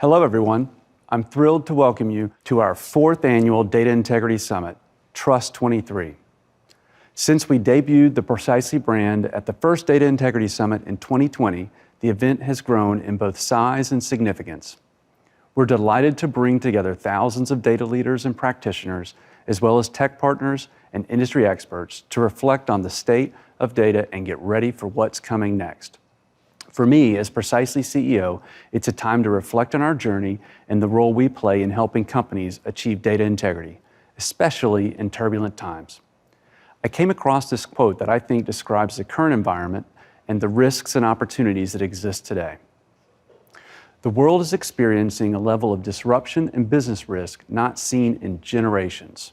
Hello, everyone. I'm thrilled to welcome you to our 4th annual Data Integrity Summit, Trust 23. Since we debuted the Precisely brand at the first Data Integrity Summit in 2020, the event has grown in both size and significance. We're delighted to bring together thousands of data leaders and practitioners, as well as tech partners and industry experts, to reflect on the state of data and get ready for what's coming next. For me, as Precisely CEO, it's a time to reflect on our journey and the role we play in helping companies achieve data integrity, especially in turbulent times. I came across this quote that I think describes the current environment and the risks and opportunities that exist today. The world is experiencing a level of disruption and business risk not seen in generations.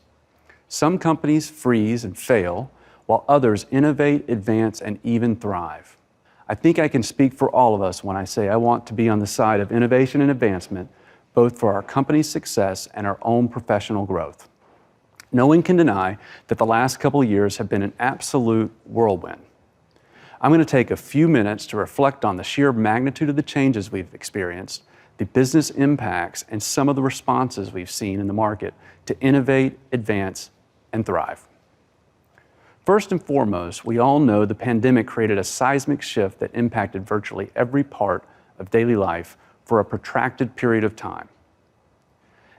Some companies freeze and fail, while others innovate, advance, and even thrive. I think I can speak for all of us when I say I want to be on the side of innovation and advancement, both for our company's success and our own professional growth. No one can deny that the last couple of years have been an absolute whirlwind. I'm going to take a few minutes to reflect on the sheer magnitude of the changes we've experienced, the business impacts, and some of the responses we've seen in the market to innovate, advance, and thrive. First and foremost, we all know the pandemic created a seismic shift that impacted virtually every part of daily life for a protracted period of time.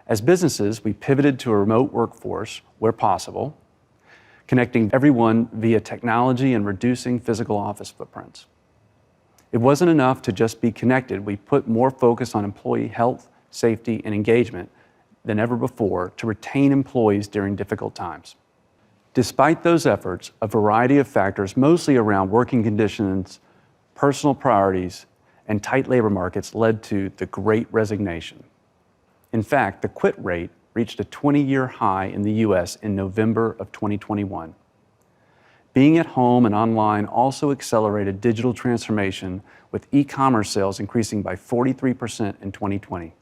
As businesses, we pivoted to a remote workforce where possible, connecting everyone via technology and reducing physical office footprints. It wasn't enough to just be connected. We put more focus on employee health, safety, and engagement than ever before to retain employees during difficult times. Despite those efforts, a variety of factors, mostly around working conditions, personal priorities, and tight labor markets, led to the Great Resignation. In fact, the quit rate reached a 20-year high in the U.S. in November of 2021. Being at home and online also accelerated digital transformation, with e-commerce sales increasing by 43% in 2020.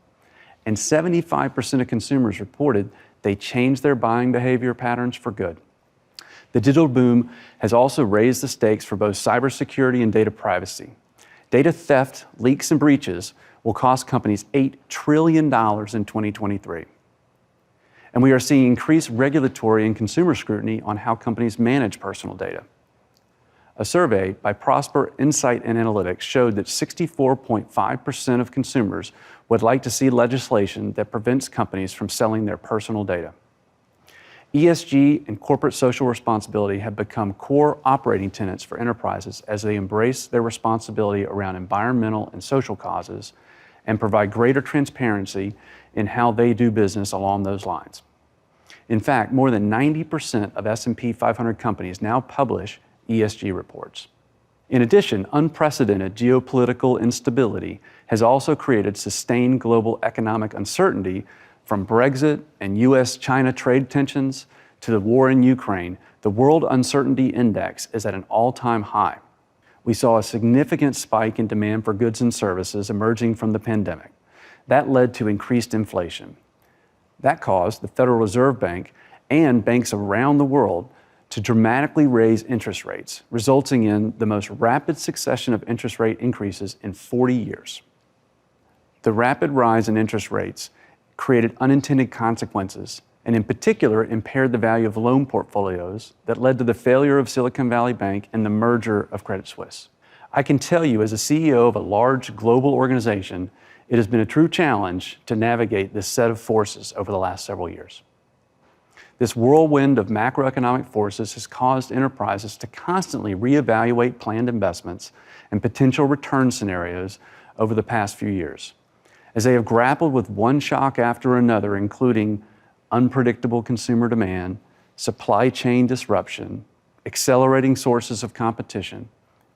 And 75% of consumers reported they changed their buying behavior patterns for good. The digital boom has also raised the stakes for both cybersecurity and data privacy. Data theft, leaks, and breaches will cost companies $8 trillion in 2023. And we are seeing increased regulatory and consumer scrutiny on how companies manage personal data. A survey by Prosper Insight and Analytics showed that 64.5% of consumers would like to see legislation that prevents companies from selling their personal data. ESG and corporate social responsibility have become core operating tenets for enterprises as they embrace their responsibility around environmental and social causes and provide greater transparency in how they do business along those lines. In fact, more than 90% of S&P 500 companies now publish ESG reports. In addition, unprecedented geopolitical instability has also created sustained global economic uncertainty. From Brexit and U.S.-China trade tensions to the war in Ukraine, the World Uncertainty Index is at an all-time high. We saw a significant spike in demand for goods and services emerging from the pandemic. That led to increased inflation. That caused the Federal Reserve Bank and banks around the world to dramatically raise interest rates, resulting in the most rapid succession of interest rate increases in 40 years. The rapid rise in interest rates created unintended consequences, and in particular impaired the value of loan portfolios that led to the failure of Silicon Valley Bank and the merger of Credit Suisse. I can tell you, as a CEO of a large global organization, it has been a true challenge to navigate this set of forces over the last several years. This whirlwind of macroeconomic forces has caused enterprises to constantly reevaluate planned investments and potential return scenarios over the past few years, as they have grappled with one shock after another, including unpredictable consumer demand, supply chain disruption, accelerating sources of competition,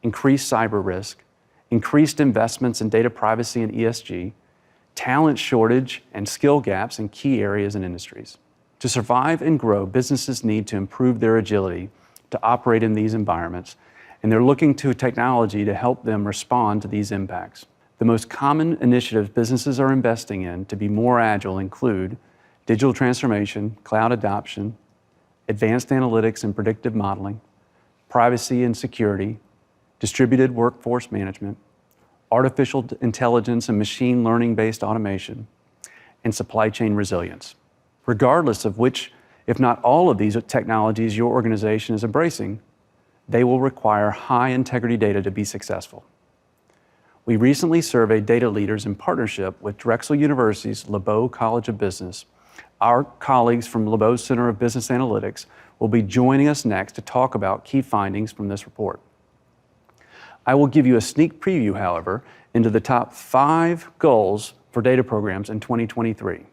increased cyber risk, increased investments in data privacy and ESG, talent shortage, and skill gaps in key areas and industries. To survive and grow, businesses need to improve their agility to operate in these environments, and they're looking to technology to help them respond to these impacts. The most common initiatives businesses are investing in to be more agile include digital transformation, cloud adoption, advanced analytics and predictive modeling, privacy and security, distributed workforce management, artificial intelligence and machine learning-based automation, and supply chain resilience. Regardless of which, if not all of these technologies your organization is embracing, they will require high-integrity data to be successful. We recently surveyed data leaders in partnership with Drexel University's LeBow College of Business. Our colleagues from LeBow's Center of Business Analytics will be joining us next to talk about key findings from this report. I will give you a sneak preview, however, into the top 5 goals for data programs in 2023.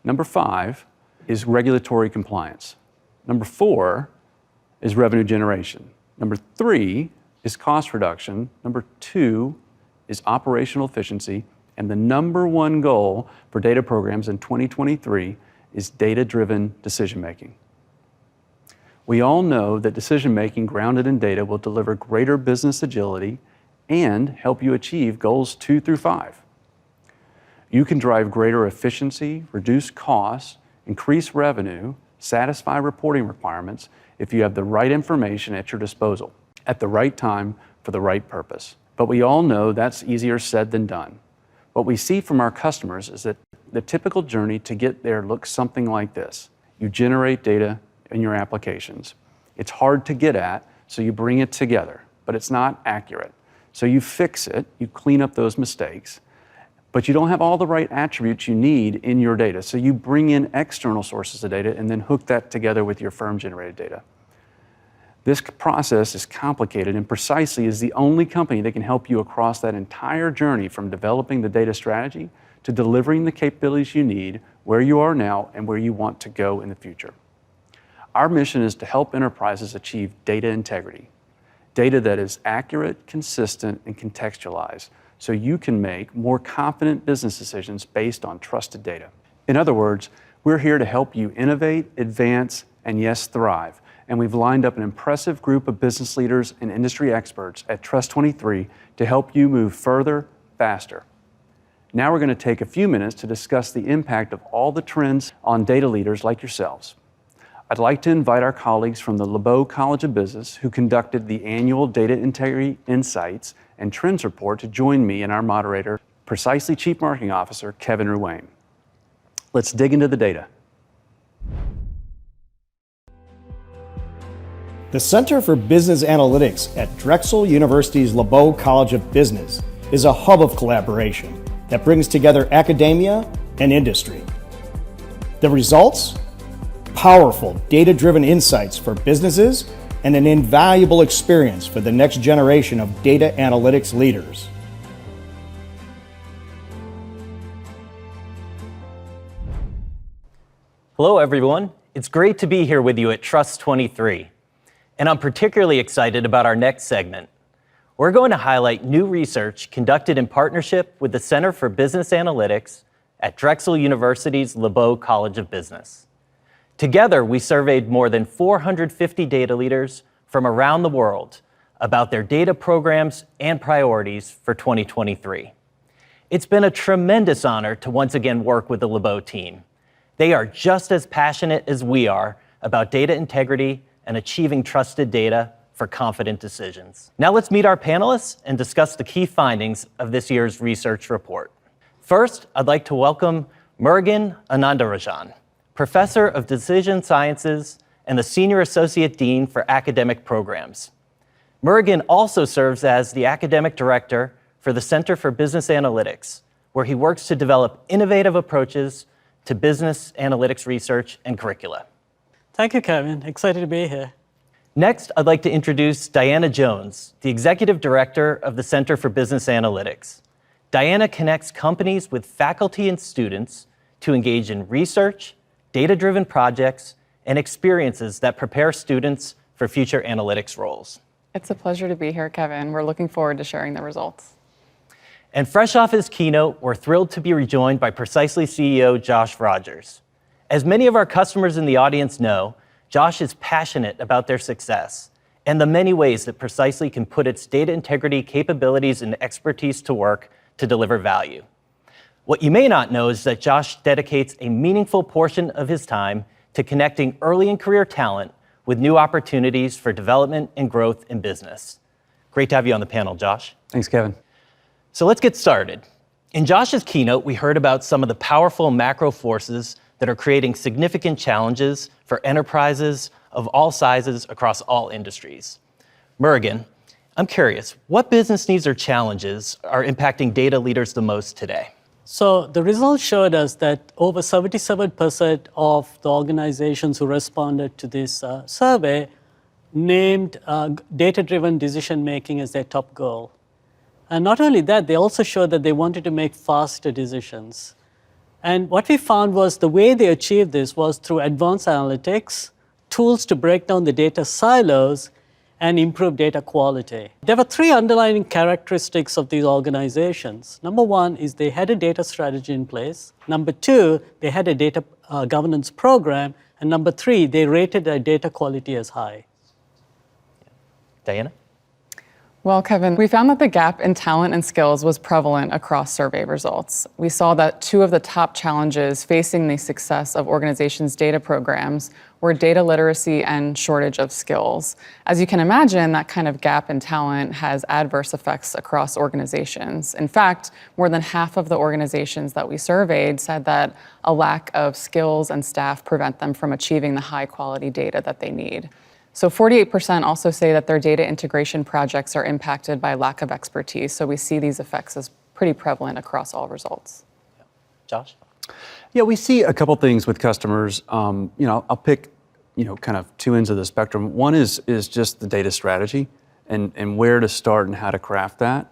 Number 5 is regulatory compliance. Number 4 is revenue generation. Number 3 is cost reduction. Number 2 is operational efficiency. And the number 1 goal for data programs in 2023 is data-driven decision-making. We all know that decision-making grounded in data will deliver greater business agility and help you achieve goals 2 through 5. You can drive greater efficiency, reduce costs, increase revenue, satisfy reporting requirements if you have the right information at your disposal, at the right time, for the right purpose. But we all know that's easier said than done. What we see from our customers is that the typical journey to get there looks something like this. You generate data in your applications. It's hard to get at, so you bring it together, but it's not accurate. So you fix it, you clean up those mistakes, but you don't have all the right attributes you need in your data. So you bring in external sources of data and then hook that together with your firm-generated data. This process is complicated, and Precisely is the only company that can help you across that entire journey from developing the data strategy to delivering the capabilities you need where you are now and where you want to go in the future. Our mission is to help enterprises achieve data integrity, data that is accurate, consistent, and contextualized, so you can make more confident business decisions based on trusted data. In other words, we're here to help you innovate, advance, and yes, thrive. And we've lined up an impressive group of business leaders and industry experts at Trust 23 to help you move further, faster. Now we're going to take a few minutes to discuss the impact of all the trends on data leaders like yourselves. I'd like to invite our colleagues from the LeBow College of Business, who conducted the annual Data Integrity Insights and Trends Report, to join me and our moderator, Precisely Chief Marketing Officer, Kevin Ruane. Let's dig into the data. The Center for Business Analytics at Drexel University's LeBow College of Business is a hub of collaboration that brings together academia and industry. The results? Powerful, data-driven insights for businesses and an invaluable experience for the next generation of data analytics leaders. Hello, everyone. It's great to be here with you at Trust 23. And I'm particularly excited about our next segment. We're going to highlight new research conducted in partnership with the Center for Business Analytics at Drexel University's LeBow College of Business. Together, we surveyed more than 450 data leaders from around the world about their data programs and priorities for 2023. It's been a tremendous honor to once again work with the LeBow team. They are just as passionate as we are about data integrity and achieving trusted data for confident decisions. Now let's meet our panelists and discuss the key findings of this year's research report. First, I'd like to welcome Murugan Anandarajan, Professor of Decision Sciences and the Senior Associate Dean for Academic Programs. Murugan also serves as the Academic Director for the Center for Business Analytics, where he works to develop innovative approaches to business analytics research and curricula. Thank you, Kevin. Excited to be here. Next, I'd like to introduce Diana Jones, the Executive Director of the Center for Business Analytics. Diana connects companies with faculty and students to engage in research, data-driven projects, and experiences that prepare students for future analytics roles. It's a pleasure to be here, Kevin. We're looking forward to sharing the results. And fresh off his keynote, we're thrilled to be rejoined by Precisely CEO Josh Rogers. As many of our customers in the audience know, Josh is passionate about their success and the many ways that Precisely can put its data integrity capabilities and expertise to work to deliver value. What you may not know is that Josh dedicates a meaningful portion of his time to connecting early in career talent with new opportunities for development and growth in business. Great to have you on the panel, Josh. Thanks, Kevin. So let's get started. In Josh's keynote, we heard about some of the powerful macro forces that are creating significant challenges for enterprises of all sizes across all industries. Murugan, I'm curious, what business needs or challenges are impacting data leaders the most today? So the results showed us that over 77% of the organizations who responded to this survey named data-driven decision-making as their top goal. And not only that, they also showed that they wanted to make faster decisions. And what we found was the way they achieved this was through advanced analytics, tools to break down the data silos, and improve data quality. There were three underlying characteristics of these organizations. Number one is they had a data strategy in place. Number two, they had a data governance program. And number three, they rated their data quality as high. Diana? Well, Kevin, we found that the gap in talent and skills was prevalent across survey results. We saw that two of the top challenges facing the success of organizations' data programs were data literacy and shortage of skills. As you can imagine, that kind of gap in talent has adverse effects across organizations. In fact, more than half of the organizations that we surveyed said that a lack of skills and staff prevent them from achieving the high-quality data that they need. So 48% also say that their data integration projects are impacted by lack of expertise. So we see these effects as pretty prevalent across all results. Josh? Yeah, we see a couple things with customers. I'll pick, kind of two ends of the spectrum. One is just the data strategy and where to start and how to craft that.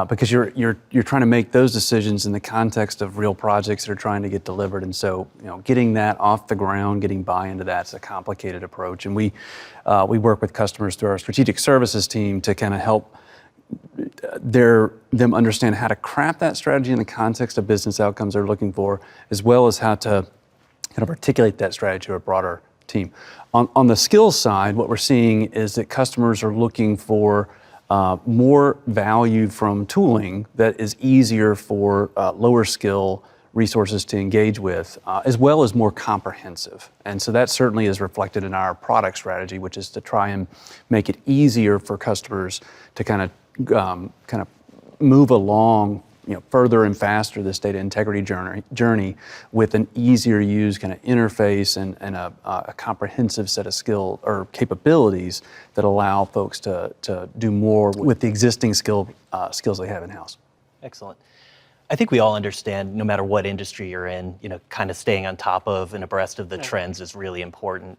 Because you're trying to make those decisions in the context of real projects that are trying to get delivered, and so getting that off the ground, getting buy-in to that's a complicated approach. And we work with customers through our strategic services team to kind of help them understand how to craft that strategy in the context of business outcomes they're looking for, as well as how to kind of articulate that strategy to a broader team. On the skills side, what we're seeing is that customers are looking for more value from tooling that is easier for lower skill resources to engage with, as well as more comprehensive. And so that certainly is reflected in our product strategy, which is to try and make it easier for customers to kind of move along further and faster this data integrity journey with an easier use kind of interface and a comprehensive set of skill or capabilities that allow folks to do more with the existing skills they have in-house. Excellent. I think we all understand, no matter what industry you're in, kind of staying on top of and abreast of the trends is really important.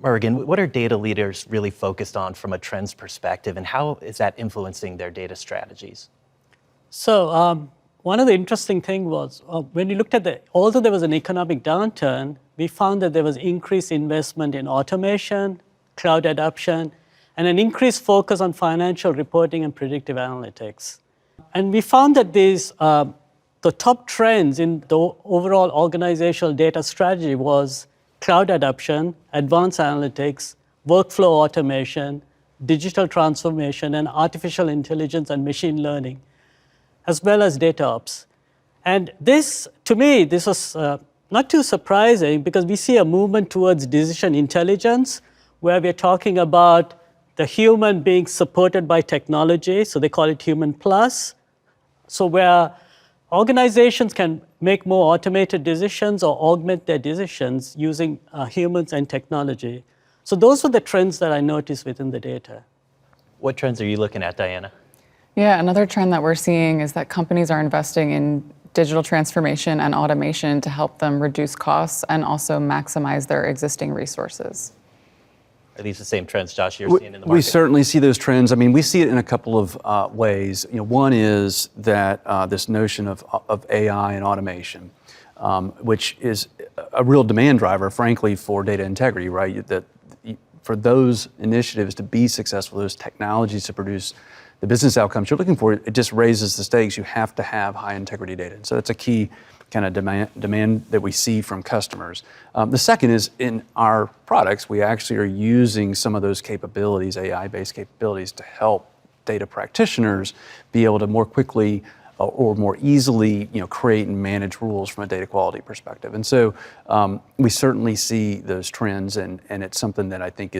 Murugan, what are data leaders really focused on from a trends perspective, and how is that influencing their data strategies? So one of the interesting things was when we looked at although there was an economic downturn, we found that there was increased investment in automation, cloud adoption, and an increased focus on financial reporting and predictive analytics. And we found that the top trends in the overall organizational data strategy was cloud adoption, advanced analytics, workflow automation, digital transformation, and artificial intelligence and machine learning, as well as data ops. And this, to me, this was not too surprising because we see a movement towards decision intelligence where we're talking about the human being supported by technology, so they call it human plus. So where organizations can make more automated decisions or augment their decisions using humans and technology. So those were the trends that I noticed within the data. What trends are you looking at, Diana? Yeah, another trend that we're seeing is that companies are investing in digital transformation and automation to help them reduce costs and also maximize their existing resources. Are these the same trends, Josh, you're seeing in the market? We certainly see those trends. I mean, we see it in a couple of ways. One is that this notion of AI and automation, which is a real demand driver, frankly, for data integrity, right? That for those initiatives to be successful, those technologies to produce the business outcomes you're looking for, it just raises the stakes. You have to have high integrity data. So that's a key kind of demand that we see from customers. The second is in our products, we actually are using some of those capabilities, AI-based capabilities, to help data practitioners be able to more quickly or more easily, create and manage rules from a data quality perspective. And so we certainly see those trends, and it's something that I think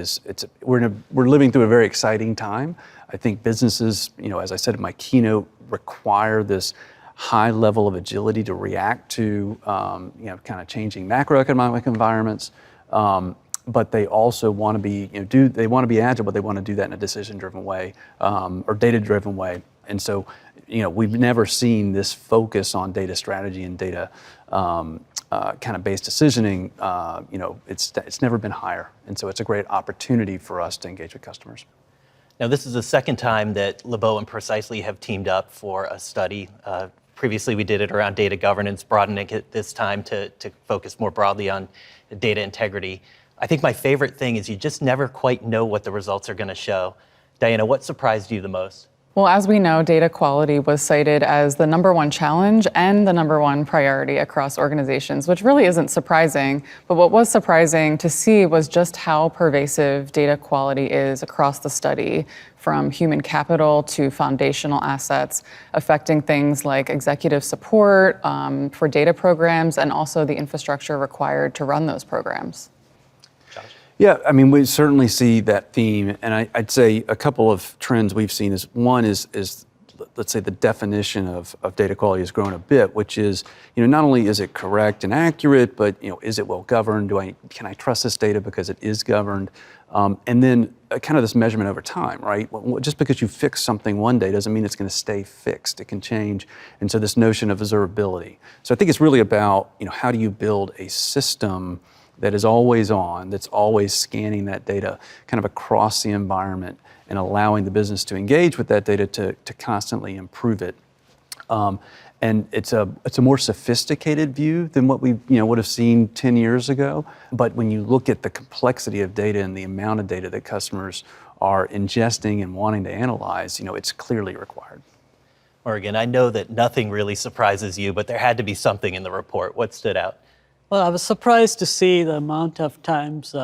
we're living through a very exciting time. I think businesses, as I said in my keynote, require this high level of agility to react to kind of changing macroeconomic environments. But they also want to be they want to be agile, but they want to do that in a decision-driven way or data-driven way. And so we've never seen this focus on data strategy and data kind of based decisioning. It's never been higher, and so it's a great opportunity for us to engage with customers. Now, this is the second time that LeBow and Precisely have teamed up for a study. Previously, we did it around data governance, broadening it this time to focus more broadly on data integrity. I think my favorite thing is you just never quite know what the results are going to show. Diana, what surprised you the most? Well, as we know, data quality was cited as the #1 challenge and the #1 priority across organizations, which really isn't surprising. But what was surprising to see was just how pervasive data quality is across the study, from human capital to foundational assets, affecting things like executive support for data programs and also the infrastructure required to run those programs. Yeah, I mean, we certainly see that theme, and I'd say a couple of trends we've seen is one is let's say the definition of data quality has grown a bit, which is not only is it correct and accurate, but is it well governed? Can I trust this data because it is governed? And then kind of this measurement over time, right? Just because you fix something one day doesn't mean it's going to stay fixed. It can change, and so this notion of observability. So I think it's really about how do you build a system that is always on, that's always scanning that data kind of across the environment and allowing the business to engage with that data to constantly improve it. And it's a more sophisticated view than what we would have seen 10 years ago. But when you look at the complexity of data and the amount of data that customers are ingesting and wanting to analyze, it's clearly required. Morgan, I know that nothing really surprises you, but there had to be something in the report. What stood out? Well, I was surprised to see the amount of times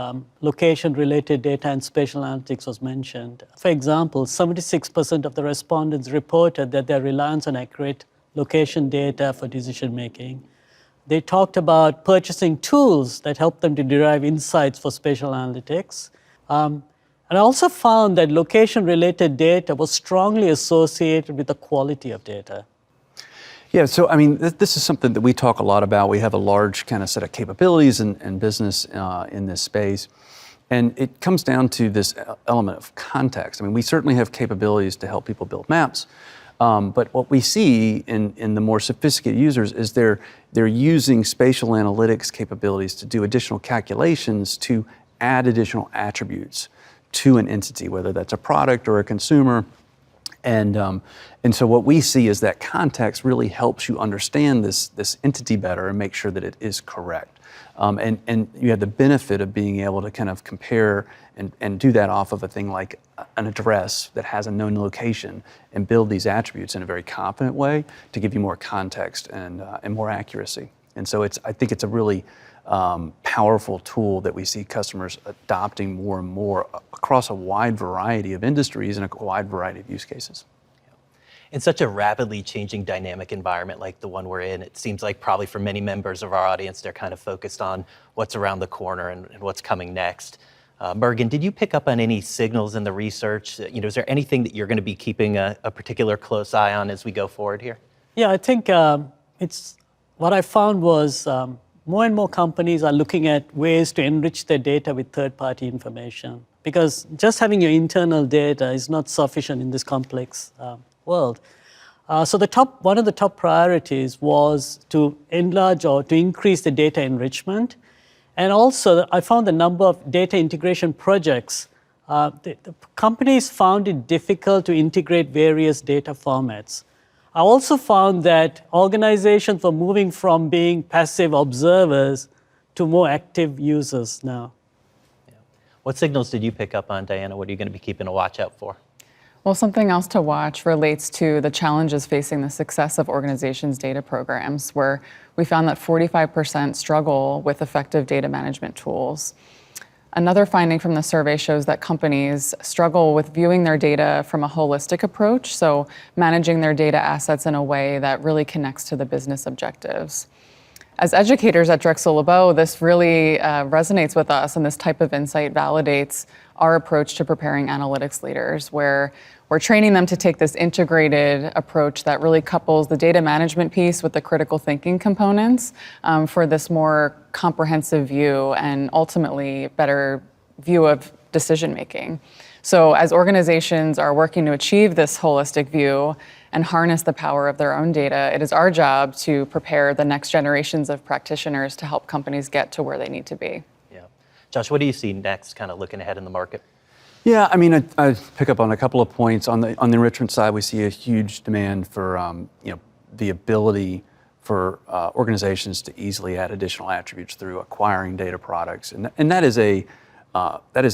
location-related data and spatial analytics was mentioned. For example, 76% of the respondents reported that their reliance on accurate location data for decision-making. They talked about purchasing tools that help them to derive insights for spatial analytics. And I also found that location-related data was strongly associated with the quality of data. Yeah, so I mean, this is something that we talk a lot about. We have a large kind of set of capabilities and business in this space. And it comes down to this element of context. I mean, we certainly have capabilities to help people build maps. But what we see in the more sophisticated users is they're using spatial analytics capabilities to do additional calculations to add additional attributes to an entity, whether that's a product or a consumer. And so what we see is that context really helps you understand this entity better and make sure that it is correct. And you have the benefit of being able to kind of compare and do that off of a thing like an address that has a known location and build these attributes in a very confident way to give you more context and more accuracy. And so I think it's a really powerful tool that we see customers adopting more and more across a wide variety of industries and a wide variety of use cases. In such a rapidly changing dynamic environment like the one we're in, it seems like probably for many members of our audience, they're kind of focused on what's around the corner and what's coming next. Morgan, did you pick up on any signals in the research? Is there anything that you're going to be keeping a particular close eye on as we go forward here? Yeah, I think what I found was more and more companies are looking at ways to enrich their data with third-party information, because just having your internal data is not sufficient in this complex world. So one of the top priorities was to enlarge or to increase the data enrichment. And also, I found the number of data integration projects. The companies found it difficult to integrate various data formats. I also found that organizations were moving from being passive observers to more active users now. Yeah. What signals did you pick up on, Diana? What are you going to be keeping a watch out for? Well, something else to watch relates to the challenges facing the success of organizations' data programs, where we found that 45% struggle with effective data management tools. Another finding from the survey shows that companies struggle with viewing their data from a holistic approach, so managing their data assets in a way that really connects to the business objectives. As educators at Drexel LeBow, this really resonates with us, and this type of insight validates our approach to preparing analytics leaders, where We're training them to take this integrated approach that really couples the data management piece with the critical thinking components for this more comprehensive view and ultimately better view of decision making. So as organizations are working to achieve this holistic view and harness the power of their own data, it is our job to prepare the next generations of practitioners to help companies get to where they need to be. Yeah. Josh, what do you see next, kind of looking ahead in the market? Yeah, I mean, I pick up on a couple of points. On the enrichment side, we see a huge demand for the ability for organizations to easily add additional attributes through acquiring data products, and that is a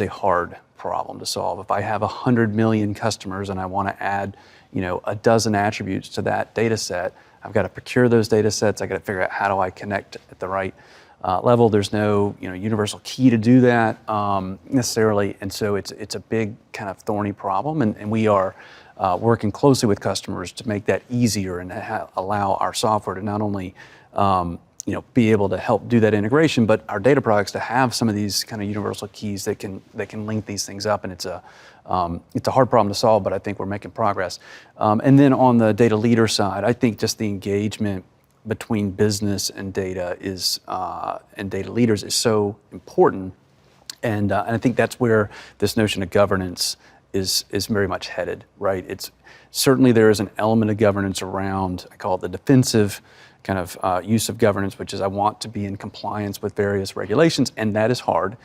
hard problem to solve. If I have 100 million customers and I want to add a dozen attributes to that data set, I've got to procure those data sets. I've got to figure out how do I connect at the right level. There's no universal key to do that necessarily, and so it's a big kind of thorny problem, and we are working closely with customers to make that easier and allow our software to not only be able to help do that integration, but our data products to have some of these kind of universal keys that can link these things up. And it's a hard problem to solve, but I think we're making progress. And then on the data leader side, I think just the engagement between business and data and data leaders is so important. And I think that's where this notion of governance is very much headed, right? It's certainly there is an element of governance around, I call it the defensive kind of use of governance, which is I want to be in compliance with various regulations, and that is hard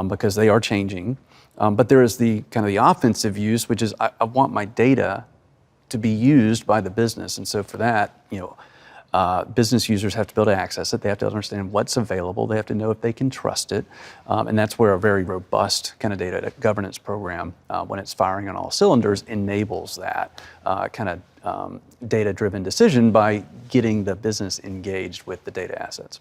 because they are changing. But there is the kind of the offensive use, which is I want my data to be used by the business, and so for that, business users have to be able to access it. They have to understand what's available. They have to know if they can trust it, and that's where a very robust kind of data governance program, when it's firing on all cylinders, enables that kind of data-driven decision by getting the business engaged with the data assets.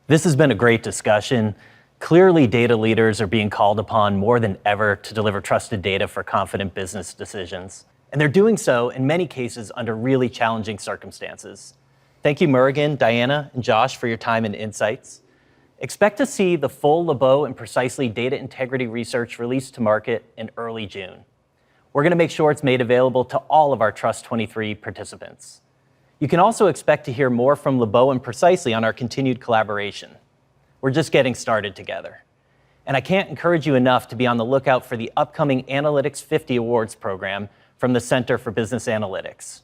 This has been a great discussion. Clearly, data leaders are being called upon more than ever to deliver trusted data for confident business decisions. And they're doing so, in many cases, under really challenging circumstances. Thank you, Murugan, Diana, and Josh, for your time and insights. Expect to see the full LeBow and Precisely data integrity research released to market in early June. We're going to make sure it's made available to all of our Trust 23 participants. You can also expect to hear more from LeBow and Precisely on our continued collaboration. We're just getting started together. And I can't encourage you enough to be on the lookout for the upcoming Analytics 50 Awards program from the Center for Business Analytics.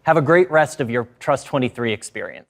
Have a great rest of your Trust 23 experience.